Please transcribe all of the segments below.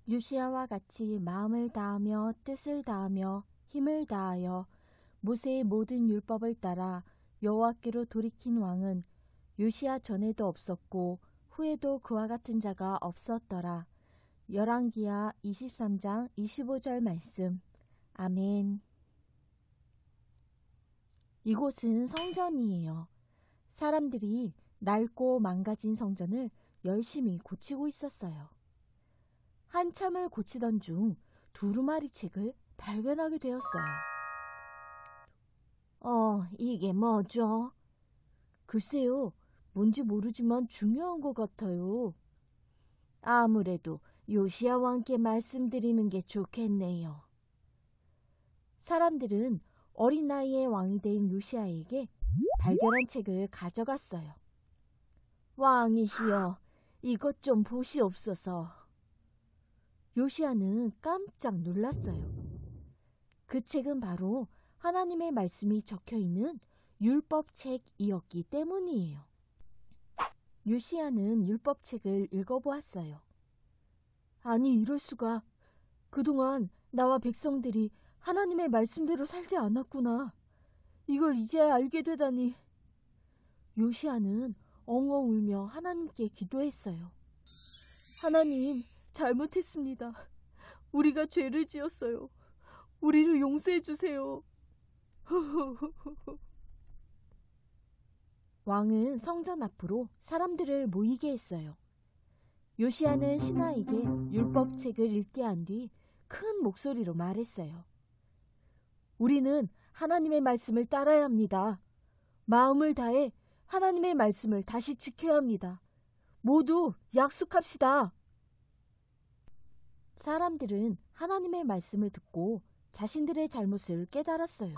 요시야와 같이 마음을 다하며 뜻을 다하며 힘을 다하여 모세의 모든 율법을 따라 여호와께로 돌이킨 왕은 요시야 전에도 없었고 후에도 그와 같은 자가 없었더라. 열왕기하 23장 25절 말씀. 아멘. 이곳은 성전이에요. 사람들이 낡고 망가진 성전을 열심히 고치고 있었어요. 한참을 고치던 중 두루마리 책을 발견하게 되었어요. 이게 뭐죠? 글쎄요, 뭔지 모르지만 중요한 것 같아요. 아무래도 요시야 왕께 말씀드리는 게 좋겠네요. 사람들은 어린 나이에 왕이 된 요시야에게 발견한 책을 가져갔어요. 왕이시여, 이것 좀 보시옵소서. 요시야는 깜짝 놀랐어요. 그 책은 바로 하나님의 말씀이 적혀있는 율법책이었기 때문이에요. 요시야는 율법책을 읽어보았어요. 아니, 이럴 수가. 그동안 나와 백성들이 하나님의 말씀대로 살지 않았구나. 이걸 이제야 알게 되다니. 요시야는 엉엉 울며 하나님께 기도했어요. 하나님, 잘못했습니다. 우리가 죄를 지었어요. 우리를 용서해 주세요. 왕은 성전 앞으로 사람들을 모이게 했어요. 요시야는 신하에게 율법책을 읽게 한 뒤 큰 목소리로 말했어요. 우리는 하나님의 말씀을 따라야 합니다. 마음을 다해 하나님의 말씀을 다시 지켜야 합니다. 모두 약속합시다. 사람들은 하나님의 말씀을 듣고 자신들의 잘못을 깨달았어요.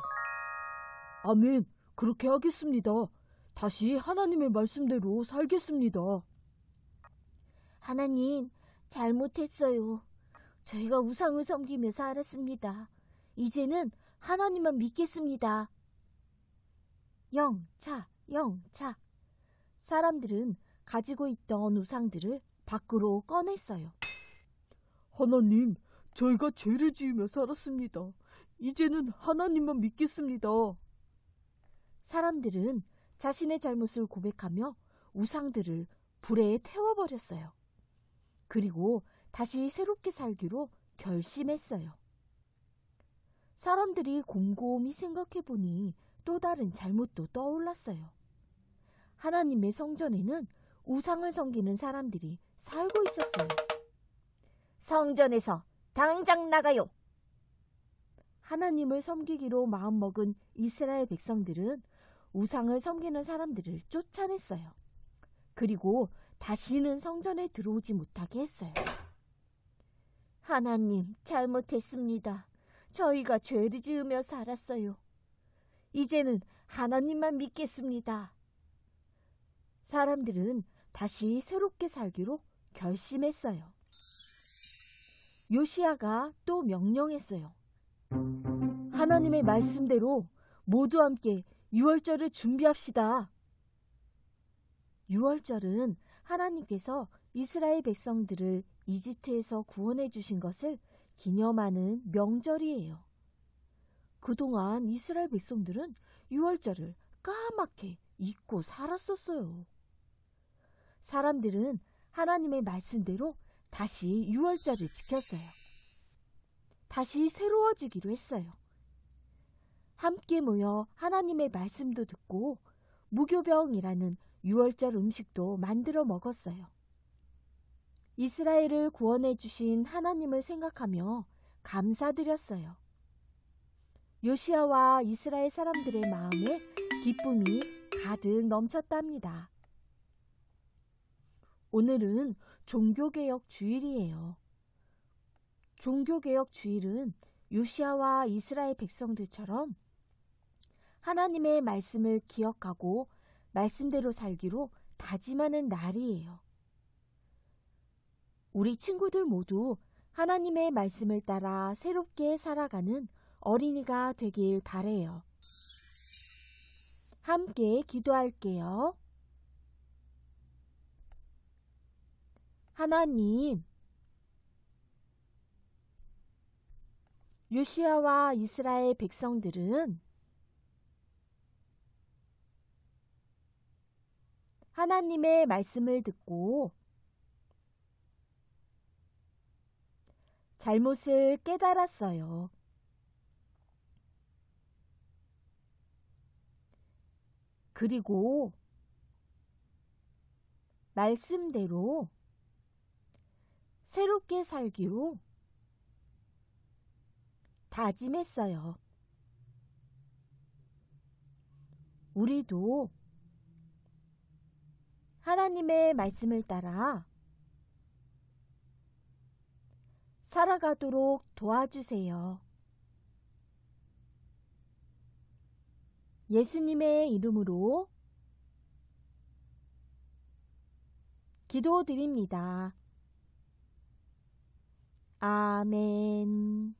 아멘, 그렇게 하겠습니다. 다시 하나님의 말씀대로 살겠습니다. 하나님, 잘못했어요. 저희가 우상을 섬기며 살았습니다. 이제는 하나님만 믿겠습니다. 영차. 사람들은 가지고 있던 우상들을 밖으로 꺼냈어요. 하나님, 저희가 죄를 지으며 살았습니다. 이제는 하나님만 믿겠습니다. 사람들은 자신의 잘못을 고백하며 우상들을 불에 태워버렸어요. 그리고 다시 새롭게 살기로 결심했어요. 사람들이 곰곰이 생각해보니 또 다른 잘못도 떠올랐어요. 하나님의 성전에는 우상을 섬기는 사람들이 살고 있었어요. 성전에서 당장 나가요! 하나님을 섬기기로 마음먹은 이스라엘 백성들은 우상을 섬기는 사람들을 쫓아냈어요. 그리고 다시는 성전에 들어오지 못하게 했어요. 하나님, 잘못했습니다. 저희가 죄를 지으며 살았어요. 이제는 하나님만 믿겠습니다. 사람들은 다시 새롭게 살기로 결심했어요. 요시야가 또 명령했어요. 하나님의 말씀대로 모두 함께 유월절을 준비합시다. 유월절은 하나님께서 이스라엘 백성들을 이집트에서 구원해 주신 것을 기념하는 명절이에요. 그동안 이스라엘 백성들은 유월절을 까맣게 잊고 살았었어요. 사람들은 하나님의 말씀대로 다시 유월절을 지켰어요. 다시 새로워지기로 했어요. 함께 모여 하나님의 말씀도 듣고 무교병이라는 유월절 음식도 만들어 먹었어요. 이스라엘을 구원해 주신 하나님을 생각하며 감사드렸어요. 요시야와 이스라엘 사람들의 마음에 기쁨이 가득 넘쳤답니다. 오늘은 종교개혁 주일이에요. 종교개혁 주일은 요시야와 이스라엘 백성들처럼 하나님의 말씀을 기억하고 말씀대로 살기로 다짐하는 날이에요. 우리 친구들 모두 하나님의 말씀을 따라 새롭게 살아가는 어린이가 되길 바래요. 함께 기도할게요. 하나님, 요시야와 이스라엘 백성들은 하나님의 말씀을 듣고 잘못을 깨달았어요. 그리고 말씀대로 새롭게 살기로 다짐했어요. 우리도 하나님의 말씀을 따라 살아가도록 도와주세요. 예수님의 이름으로 기도드립니다. 아멘.